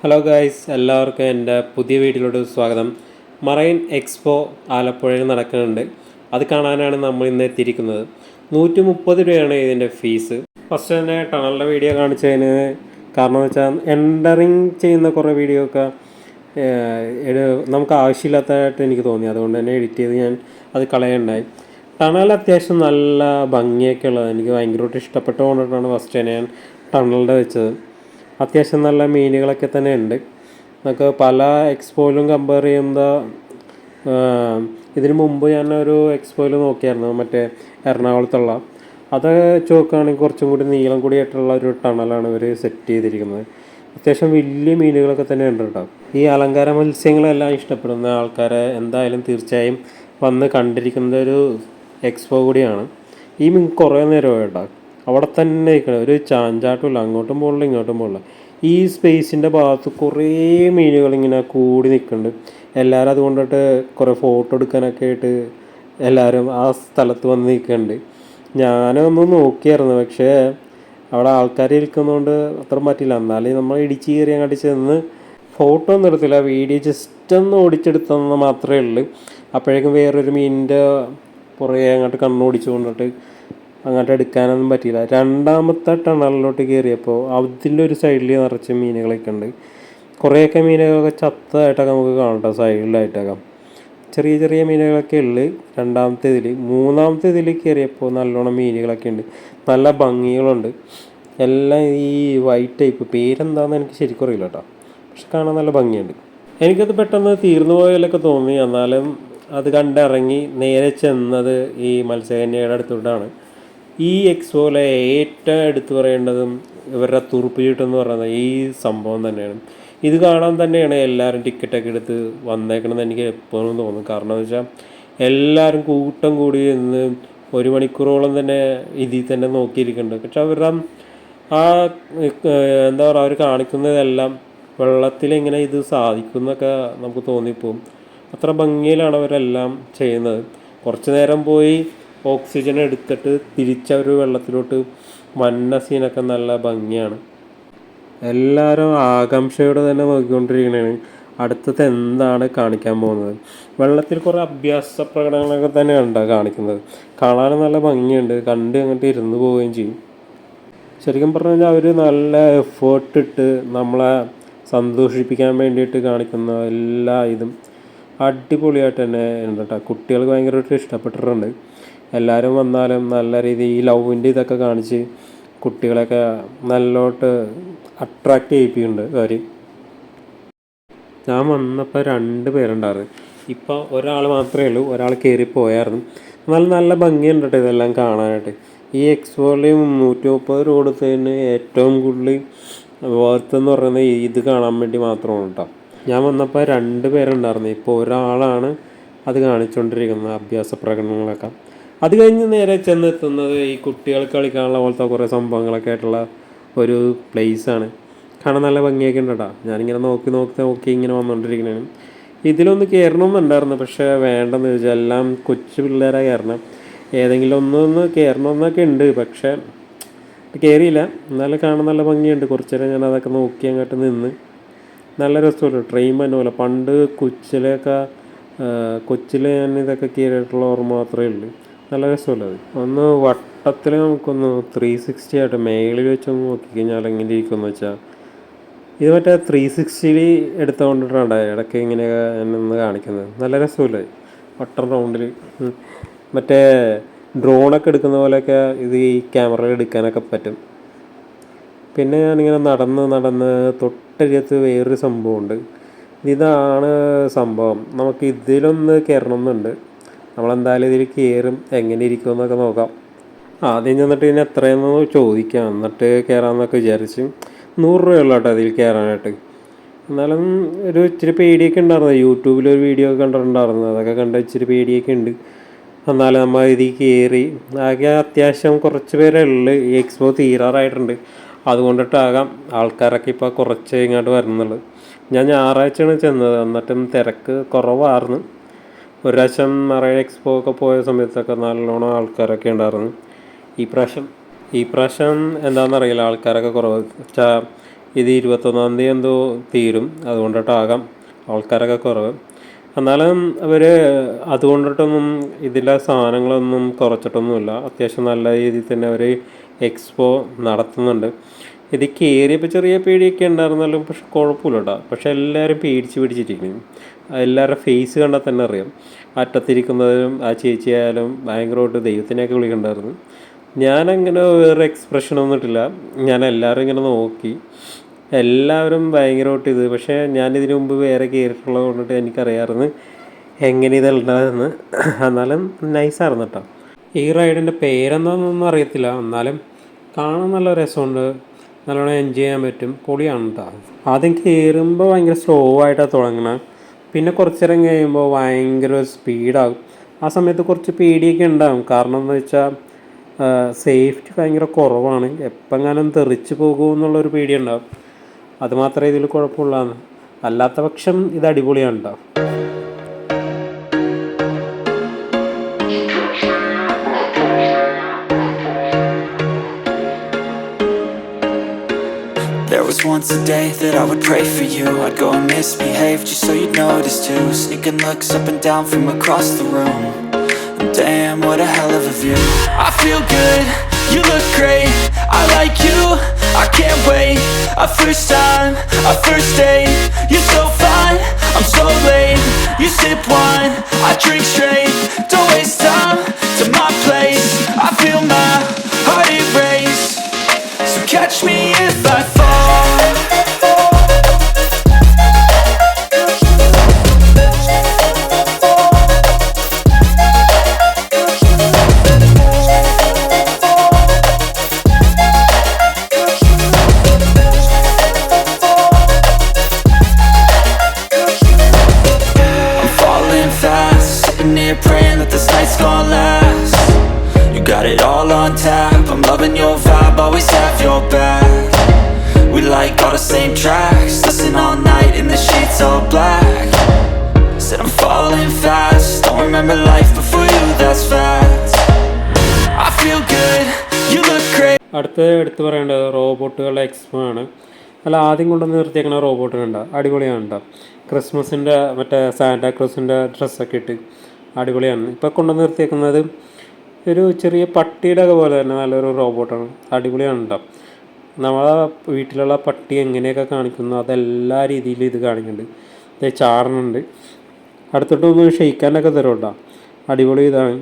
Hello guys, എല്ലാവർക്കും എൻ്റെ പുതിയ വീഡിയോയിലോട്ട് സ്വാഗതം. മറൈൻ എക്സ്പോ ആലപ്പുഴയിൽ നടക്കുന്നുണ്ട്. അത് കാണാനാണ് നമ്മൾ ഇന്ന് എത്തിയിരിക്കുന്നത്. 130 രൂപയാണ് ഇതിൻ്റെ ഫീസ്. ഫസ്റ്റ് തന്നെ ടണലിൻ്റെ വീഡിയോ കാണിച്ചതിന് കാരണം എന്ന് വെച്ചാൽ എൻ്ററിങ് ചെയ്യുന്ന കുറേ വീഡിയോ ഒക്കെ നമുക്ക് ആവശ്യമില്ലാത്തതായിട്ട് എനിക്ക് തോന്നി. അതുകൊണ്ട് തന്നെ എഡിറ്റ് ചെയ്ത് ഞാൻ അത് കളയുണ്ടായി. ടണൽ അത്യാവശ്യം നല്ല ഭംഗിയൊക്കെ ഉള്ളത് എനിക്ക് ഭയങ്കരമായിട്ട് ഇഷ്ടപ്പെട്ടുകൊണ്ടിട്ടാണ് ഫസ്റ്റ് തന്നെ ഞാൻ ടണലിൻ്റെ വെച്ചത്. അത്യാവശ്യം നല്ല മീനുകളൊക്കെ തന്നെ ഉണ്ട്. നമുക്ക് പല എക്സ്പോയിലും കമ്പയർ ചെയ്യുമ്പോൾ ഇതിനു മുമ്പ് ഞാനൊരു എക്സ്പോയിൽ നോക്കിയായിരുന്നു, മറ്റേ എറണാകുളത്തുള്ള. അത് വെച്ച് നോക്കുകയാണെങ്കിൽ കുറച്ചും കൂടി നീളം കൂടിയായിട്ടുള്ള ഒരു ടണലാണ് ഇവർ സെറ്റ് ചെയ്തിരിക്കുന്നത്. അത്യാവശ്യം വലിയ മീനുകളൊക്കെ തന്നെ ഉണ്ട് കേട്ടോ. ഈ അലങ്കാര മത്സ്യങ്ങളെല്ലാം ഇഷ്ടപ്പെടുന്ന ആൾക്കാരെ എന്തായാലും തീർച്ചയായും വന്ന് കണ്ടിരിക്കുന്ന ഒരു എക്സ്പോ കൂടിയാണ്. ഈ മീൻ കുറേ നേരം കേട്ടോ അവിടെ തന്നെ നിൽക്കണം, ഒരു ചാഞ്ചാട്ടമില്ല, അങ്ങോട്ടും പോകില്ല ഇങ്ങോട്ടും പോകില്ല. ഈ സ്പേസിൻ്റെ ഭാഗത്ത് കുറേ മീനുകൾ ഇങ്ങനെ കൂടി നിൽക്കുന്നുണ്ട്. എല്ലാവരും അതുകൊണ്ടിട്ട് കുറേ ഫോട്ടോ എടുക്കാനൊക്കെ ആയിട്ട് എല്ലാവരും ആ സ്ഥലത്ത് വന്ന് നിൽക്കുന്നുണ്ട്. ഞാനൊന്ന് നോക്കിയായിരുന്നു, പക്ഷേ അവിടെ ആൾക്കാർ ഇരിക്കുന്നതുകൊണ്ട് അത്ര പറ്റില്ല. എന്നാലും നമ്മൾ ഇടിച്ച് കയറി അങ്ങോട്ട് ചെന്ന് ഫോട്ടോ ഒന്നും എടുത്തില്ല, വീഡിയോ ജസ്റ്റ് ഒന്ന് ഓടിച്ചെടുത്തെന്ന് മാത്രമേ ഉള്ളൂ. അപ്പോഴേക്കും വേറൊരു മീനിൻ്റെ പുറകെ അങ്ങോട്ട് കണ്ണോടിച്ചു കൊണ്ടിട്ട് അങ്ങോട്ട് എടുക്കാനൊന്നും പറ്റിയില്ല. രണ്ടാമത്തെ ടണലിലോട്ട് കയറിയപ്പോൾ അതിൻ്റെ ഒരു സൈഡിൽ നിറച്ച് മീനുകളൊക്കെ ഉണ്ട്. കുറേയൊക്കെ മീനുകളൊക്കെ ചത്തതായിട്ടൊക്കെ നമുക്ക് കാണട്ടോ, സൈഡിലായിട്ടൊക്കെ ചെറിയ ചെറിയ മീനുകളൊക്കെ ഉള്ളു രണ്ടാമത്തെ ഇതിൽ. മൂന്നാമത്തെ ഇതിൽ കയറിയപ്പോൾ നല്ലോണം മീനുകളൊക്കെ ഉണ്ട്, നല്ല ഭംഗികളുണ്ട്. എല്ലാം ഈ വൈറ്റ് ടൈപ്പ്, പേരെന്താണെന്ന് എനിക്ക് ശരിക്കും അറിയില്ല കേട്ടോ, പക്ഷെ കാണാൻ നല്ല ഭംഗിയുണ്ട്. എനിക്കത് പെട്ടെന്ന് തീർന്നു പോയാലൊക്കെ തോന്നി. എന്നാലും അത് കണ്ടിറങ്ങി നേരെ ചെന്നത് ഈ മത്സ്യകന്യയുടെ അടുത്തോട്ടാണ്. ഈ എക്സ്പോയിലെ ഏറ്റവും എടുത്തു പറയേണ്ടതും ഇവരുടെ തുറുപ്പ് ചീട്ടെന്ന് പറയുന്നത് ഈ സംഭവം തന്നെയാണ്. ഇത് കാണാൻ തന്നെയാണ് എല്ലാവരും ടിക്കറ്റൊക്കെ എടുത്ത് വന്നേക്കണമെന്ന് എനിക്ക് എപ്പോഴും തോന്നും. കാരണം എന്ന് വെച്ചാൽ എല്ലാവരും കൂട്ടം കൂടി നിന്ന് 1 മണിക്കൂറോളം തന്നെ ഇതിൽ തന്നെ നോക്കിയിരിക്കുന്നുണ്ട്. പക്ഷെ അവരുടെ ആ എന്താ പറയുക, അവർ കാണിക്കുന്നതെല്ലാം വെള്ളത്തിലെങ്ങനെ ഇത് സാധിക്കുന്നൊക്കെ നമുക്ക് തോന്നിപ്പോവും. അത്ര ഭംഗിയിലാണ് അവരെല്ലാം ചെയ്യുന്നത്. കുറച്ച് നേരം പോയി ഓക്സിജൻ എടുത്തിട്ട് തിരിച്ചവർ വെള്ളത്തിലോട്ട് വന്ന സീനൊക്കെ നല്ല ഭംഗിയാണ്. എല്ലാവരും ആകാംക്ഷയോടെ തന്നെ നോക്കിക്കൊണ്ടിരിക്കുകയാണ് അടുത്തത് എന്താണ് കാണിക്കാൻ പോകുന്നത്. വെള്ളത്തിൽ കുറേ അഭ്യാസ പ്രകടനങ്ങളൊക്കെ തന്നെയാണ് കാണിക്കുന്നത്. കാണാൻ നല്ല ഭംഗിയുണ്ട്, കണ്ട് അങ്ങോട്ട് ഇരുന്ന് പോവുകയും ചെയ്യും. ശരിക്കും പറഞ്ഞു കഴിഞ്ഞാൽ അവർ നല്ല എഫേർട്ട് ഇട്ട് നമ്മളെ സന്തോഷിപ്പിക്കാൻ വേണ്ടിയിട്ട് കാണിക്കുന്ന എല്ലാ ഇതും അടിപൊളിയായിട്ട് തന്നെ ഉണ്ട് കേട്ടോ. കുട്ടികൾക്ക് ഭയങ്കരമായിട്ട് ഇഷ്ടപ്പെട്ടിട്ടുണ്ട്. എല്ലാവരും വന്നാലും നല്ല രീതിയിൽ ഈ ലവിൻ്റെ ഇതൊക്കെ കാണിച്ച് കുട്ടികളെയൊക്കെ നല്ലോട്ട് അട്രാക്റ്റ് ചെയ്യിപ്പിക്കുന്നുണ്ട് അവർ. ഞാൻ വന്നപ്പോൾ 2 പേരുണ്ടായിരുന്നു. ഇപ്പോൾ ഒരാൾ മാത്രമേ ഉള്ളൂ, ഒരാൾ കയറിപ്പോയായിരുന്നു. നല്ല നല്ല ഭംഗിയുണ്ട് കേട്ടോ ഇതെല്ലാം കാണാനായിട്ട്. ഈ എക്സ്പോയിൽ 330 രൂപ കൊടുത്തതിന് ഏറ്റവും കൂടുതൽ വർത്ത് പറയുന്നത് ഇത് കാണാൻ വേണ്ടി മാത്രമാണ് കേട്ടോ. ഞാൻ വന്നപ്പോൾ 2 പേരുണ്ടായിരുന്നു, ഇപ്പോൾ ഒരാളാണ് അത് കാണിച്ചുകൊണ്ടിരിക്കുന്നത് അഭ്യാസ പ്രകടനങ്ങളൊക്കെ. അത് കഴിഞ്ഞ് നേരെ ചെന്നെത്തുന്നത് ഈ കുട്ടികൾക്ക് കളിക്കാനുള്ള പോലത്തെ കുറേ സംഭവങ്ങളൊക്കെ ആയിട്ടുള്ള ഒരു പ്ലേസാണ്. കാണാൻ നല്ല ഭംഗിയൊക്കെ ഉണ്ട് കേട്ടോ. ഞാനിങ്ങനെ നോക്കി ഇങ്ങനെ വന്നുകൊണ്ടിരിക്കുന്നതാണ്. ഇതിലൊന്ന് കയറണമെന്നുണ്ടായിരുന്നു, പക്ഷേ വേണ്ടെന്ന് ചോദിച്ചാൽ എല്ലാം കൊച്ചു പിള്ളേരാണ് കയറണം. ഏതെങ്കിലും ഒന്ന് കയറണമെന്നൊക്കെ ഉണ്ട്, പക്ഷേ കയറിയില്ല. എന്നാലും കാണാൻ നല്ല ഭംഗിയുണ്ട്. കുറച്ച് നേരം ഞാൻ അതൊക്കെ നോക്കി അങ്ങോട്ട് നിന്ന് നല്ല രസമല്ലോ. ട്രെയിൻ തന്നെ പോലെ പണ്ട് കൊച്ചിൽ ഞാൻ ഇതൊക്കെ കയറിയിട്ടുള്ള ഓർമ്മ മാത്രമേ ഉള്ളൂ. നല്ല രസമല്ലോ അത്. ഒന്ന് വട്ടത്തിൽ നമുക്കൊന്ന് 360 ആയിട്ട് മേളിൽ വെച്ചൊന്ന് നോക്കിക്കഴിഞ്ഞാൽ എങ്ങനെ ഇരിക്കുമെന്ന് വെച്ചാൽ, ഇത് മറ്റേ 360 എടുത്തുകൊണ്ടിട്ടാണ് ഇടയ്ക്ക് ഇങ്ങനെയൊക്കെ എന്നൊന്ന് കാണിക്കുന്നത്. നല്ല രസമല്ലേ വട്ടം റൗണ്ടിൽ. മറ്റേ ഡ്രോണൊക്കെ എടുക്കുന്ന പോലെയൊക്കെ ഇത് ഈ ക്യാമറയിൽ എടുക്കാനൊക്കെ പറ്റും. പിന്നെ ഞാനിങ്ങനെ നടന്ന് തൊട്ടരികത്ത് വേറൊരു സംഭവമുണ്ട്. ഇതാണ് സംഭവം. നമുക്ക് ഇതിലൊന്ന് കയറണമെന്നുണ്ട്. നമ്മളെന്തായാലും ഇതിൽ കയറും, എങ്ങനെ ഇരിക്കുമെന്നൊക്കെ നോക്കാം. ആദ്യം ചെന്നിട്ട് ഇതിന് എത്രയെന്ന് ചോദിക്കാം, എന്നിട്ട് കയറാമെന്നൊക്കെ വിചാരിച്ച്. 100 രൂപയുള്ള കേട്ടോ അതിൽ കയറാനായിട്ട്. എന്നാലും ഒരു ഇച്ചിരി പേടിയൊക്കെ ഉണ്ടായിരുന്നു. യൂട്യൂബിലൊരു വീഡിയോ ഒക്കെ കണ്ടിട്ടുണ്ടായിരുന്നു, അതൊക്കെ കണ്ട് ഇച്ചിരി പേടിയൊക്കെ ഉണ്ട്. എന്നാലും നമ്മൾ ഇതിൽ കയറി. ആകെ അത്യാവശ്യം കുറച്ച് പേരേ ഉള്ളൂ, ഈ എക്സ്പോ തീരാറായിട്ടുണ്ട്. അതുകൊണ്ടിട്ടാകാം ആൾക്കാരൊക്കെ ഇപ്പോൾ കുറച്ച് ഇങ്ങോട്ട് വരുന്നുള്ളൂ. ഞാൻ ഞായറാഴ്ചയാണ് ചെന്നത്, എന്നിട്ടും തിരക്ക് കുറവായിരുന്നു. ഒരു പ്രാവശ്യം മറൈൻ എക്സ്പോ ഒക്കെ പോയ സമയത്തൊക്കെ നല്ലോണം ആൾക്കാരൊക്കെ ഉണ്ടായിരുന്നു. ഈ പ്രാവശ്യം എന്താണെന്നറിയില്ല, ആൾക്കാരൊക്കെ കുറവ്. ഇത് 21-ാം തീയതി എന്തോ തീരും, അതുകൊണ്ടിട്ടാകാം ആൾക്കാരൊക്കെ കുറവ്. എന്നാലും അവർ അതുകൊണ്ടിട്ടൊന്നും ഇതിലെ സാധനങ്ങളൊന്നും കുറച്ചിട്ടൊന്നുമില്ല. അത്യാവശ്യം നല്ല രീതിയിൽ തന്നെ അവർ എക്സ്പോ നടത്തുന്നുണ്ട്. ഇത് കയറിയപ്പോൾ ചെറിയ പേടിയൊക്കെ ഉണ്ടായിരുന്നാലും പക്ഷെ കുഴപ്പമില്ല കേട്ടോ. പക്ഷെ എല്ലാവരും പിടിച്ചിരിക്കുന്നു. എല്ലാവരുടെ ഫേസ് കണ്ടാൽ തന്നെ അറിയാം. അറ്റത്തിരിക്കുന്നതിനും ആ ചേച്ചിയായാലും ഭയങ്കരമായിട്ട് ദൈവത്തിനെയൊക്കെ വിളിക്കണ്ടായിരുന്നു. ഞാനങ്ങനെ വേറെ എക്സ്പ്രഷനൊന്നും ഇട്ടില്ല. ഞാൻ എല്ലാവരും ഇങ്ങനെ നോക്കി. എല്ലാവരും ഭയങ്കരമായിട്ട് ഇത്. പക്ഷേ ഞാനിതിനു മുമ്പ് വേറെ കയറിയിട്ടുള്ളത് കൊണ്ടിട്ട് എനിക്കറിയാമായിരുന്നു എങ്ങനെ ഇതുണ്ടാകുമെന്ന്. എന്നാലും നൈസായിരുന്നു കേട്ടോ. ഈ റൈഡിൻ്റെ പേരെന്താണെന്നൊന്നും അറിയത്തില്ല, എന്നാലും കാണാൻ നല്ല രസമുണ്ട്, നല്ലോണം എൻജോയ് ചെയ്യാൻ പറ്റും, പൊളിയാണ് കേട്ടോ. ആദ്യം കയറുമ്പോൾ ഭയങ്കര സ്ലോ ആയിട്ടാണ് തുടങ്ങണത്, പിന്നെ കുറച്ച് നേരം കഴിയുമ്പോൾ ഭയങ്കര സ്പീഡാകും. ആ സമയത്ത് കുറച്ച് പേടിയൊക്കെ ഉണ്ടാകും. കാരണം എന്ന് വെച്ചാൽ സേഫ്റ്റി ഭയങ്കര കുറവാണ്. എപ്പെങ്ങാനും തെറിച്ച് പോകുമെന്നുള്ളൊരു പേടിയുണ്ടാകും. അതുമാത്രമേ ഇതിൽ കുഴപ്പമുള്ളതാണ്. അല്ലാത്ത പക്ഷം ഇത് അടിപൊളിയാണ് കേട്ടോ. There was once a day that I would pray for you. I'd go and misbehave just so you'd notice too. Sneaking looks up and down from across the room. And damn, what a hell of a view. I feel good, you look great, I like you, I can't wait. A first time, a first date. You're so fine, I'm so late. You sip wine, I drink straight. Don't waste time to my place. I feel my heart erase. So catch me if I fall. Praying that this night's gonna last. You got it all on tap, I'm loving your vibe, always have your back. We like all the same tracks, listen all night in the sheets all black. Said I'm falling fast, don't remember life before you, that's fact. I feel good, you look great. എടുത്ത് പറയേണ്ടത് റോബോട്ടുകളുടെ expo ആണ്. അല്ല, ആദ്യം കൊണ്ടുവന്ന് നിർത്തിയേക്കണ റോബോട്ടുകളുണ്ട്, അടിപൊളിയാണ് കേട്ടോ. ക്രിസ്മസിൻ്റെ മറ്റേ സാന്റാക്ലോസിൻ്റെ ഡ്രസ്സൊക്കെ ഇട്ട് അടിപൊളിയാണ്. ഇപ്പോൾ കൊണ്ടുവന്ന് നിർത്തിയേക്കുന്നത് ഒരു ചെറിയ പട്ടിയുടെ പോലെ തന്നെ നല്ലൊരു റോബോട്ടാണ്, അടിപൊളിയാണ് കേട്ടോ. നമ്മളെ വീട്ടിലുള്ള പട്ടി എങ്ങനെയൊക്കെ കാണിക്കുന്നു അതെല്ലാ രീതിയിലും ഇത് കാണിക്കുന്നുണ്ട്. ഇത് ചാറുന്നുണ്ട്, അടുത്തിട്ടൊന്ന് ഷെയ്ക്കാൻ്റെയൊക്കെ തരും കേട്ടോ. അടിപൊളി ഇതാണ്,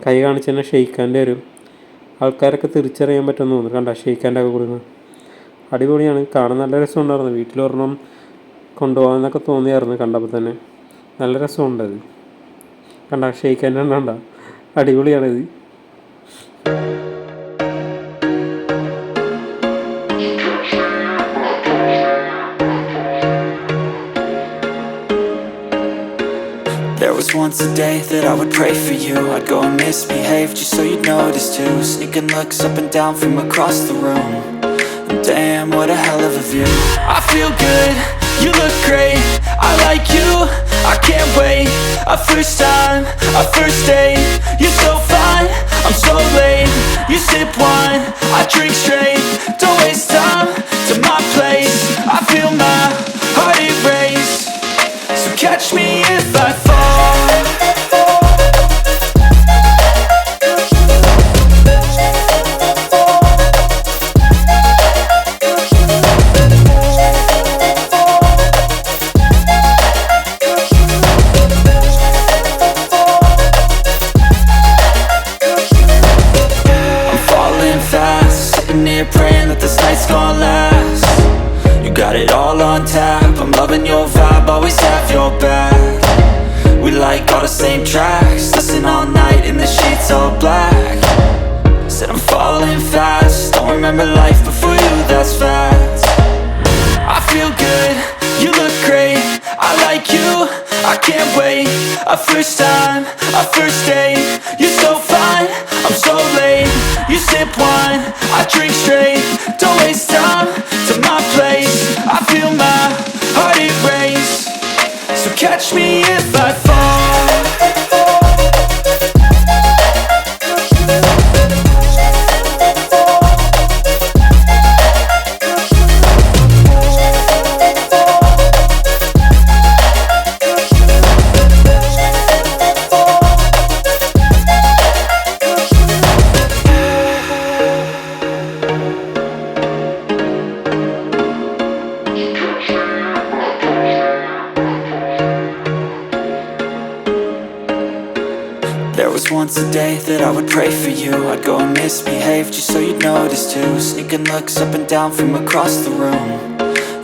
കൈ കാണിച്ച് തന്നെ ഷെയ്ക്കാൻ്റെ വരും. ആൾക്കാരൊക്കെ തിരിച്ചറിയാൻ പറ്റുമെന്ന് തോന്നുന്നു, കണ്ട ഷെയ്ക്കാൻ്റെ ഒക്കെ കൊടുക്കുന്നത് അടിപൊളിയാണ്. കാണാൻ നല്ല രസമുണ്ടായിരുന്നു. വീട്ടിലൊരെണ്ണം കൊണ്ടുപോകാമെന്നൊക്കെ തോന്നിയായിരുന്നു കണ്ടപ്പോൾ തന്നെ. നല്ല രസമുണ്ട് അത്, കണ്ട ഷെയ്ക്കാൻ്റെ കണ്ട അടിപൊളിയാണിത്. There was once a day that I would pray for you. I'd go and misbehave just so you'd notice too. Sneaking looks up and down from across the room. And damn, what a hell of a view. I feel good, you look great, I like you, I can't wait. A first time, a first date. You're so fine, I'm so late. You sip wine, I drink straight. Don't waste time to my place. I feel my heart erase. So catch me if I fall. Praying that this night's gonna last. You got it all on tap, I'm loving your vibe, always have your back. We like all the same tracks, listen all night in the sheets all black. Said I'm falling fast, don't remember life before you, that's fact. I feel good, you look great, I like you, I can't wait. A first time, a first date. You're so fine, I'm so late. You sip wine, I drink straight. Don't waste time to my place. I feel my heart erase. So catch me if I fall. that I would pray for you. I'd go and misbehave just so you'd notice too. Sneaking looks up and down from across the room.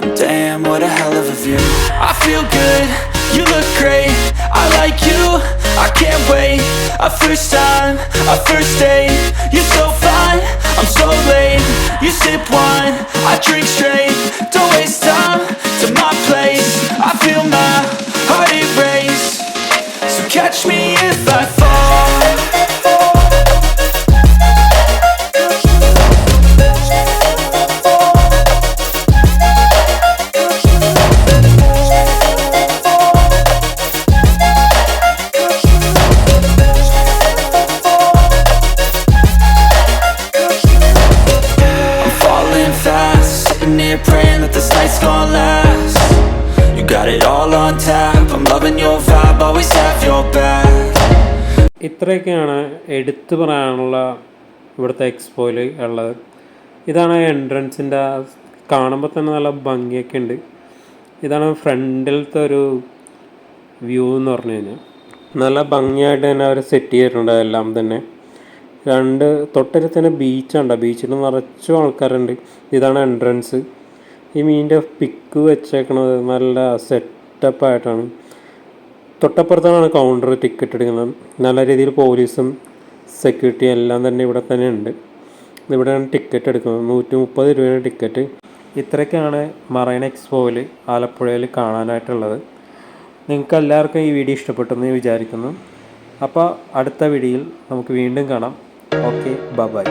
And damn, what a hell of a view. I feel good, you look great, I like you, I can't wait. A first time, a first date. You're so fine, I'm so late. You sip wine, I drink straight. Don't waste time to my place. I feel my heart erase. So catch me if I fall. Praying that this night's gonna last. You got it all on tap. I'm loving your vibe, always have your back. ഇത്രയൊക്കെയാണ് എടുത്തു പറയാനുള്ള ഇവിടുത്തെ എക്സ്പോയിൽ ഉള്ളത്. ഇതാണ് എൻട്രൻസിൻ്റെ, കാണുമ്പോൾ തന്നെ നല്ല ഭംഗിയൊക്കെ ഉണ്ട്. ഇതാണ് ഫ്രണ്ടിലത്തെ ഒരു വ്യൂ എന്ന് പറഞ്ഞു കഴിഞ്ഞാൽ. നല്ല ഭംഗിയായിട്ട് തന്നെ അവർ സെറ്റ് ചെയ്തിട്ടുണ്ട് എല്ലാം തന്നെ. തൊട്ടടുത്ത് തന്നെ ബീച്ചുണ്ട്, ബീച്ചിൽ നിറച്ചും ആൾക്കാരുണ്ട്. ഇതാണ് എൻട്രൻസ്. ഈ മീനിൻ്റെ പിക്ക് വെച്ചേക്കണത് നല്ല സെറ്റപ്പായിട്ടാണ്. തൊട്ടപ്പുറത്താണ് കൗണ്ടർ ടിക്കറ്റ് എടുക്കുന്നത്. നല്ല രീതിയിൽ പോലീസും സെക്യൂരിറ്റി എല്ലാം തന്നെ ഇവിടെ തന്നെ ഉണ്ട്. ഇവിടെയാണ് ടിക്കറ്റ് എടുക്കുന്നത്. 130 രൂപയാണ് ടിക്കറ്റ്. ഇത്രയൊക്കെയാണ് മറൈൻ എക്സ്പോയിൽ ആലപ്പുഴയിൽ കാണാനായിട്ടുള്ളത്. നിങ്ങൾക്ക് എല്ലാവർക്കും ഈ വീഡിയോ ഇഷ്ടപ്പെട്ടെന്ന് വിചാരിക്കുന്നു. അപ്പോൾ അടുത്ത വീഡിയോയിൽ നമുക്ക് വീണ്ടും കാണാം. Okay, by.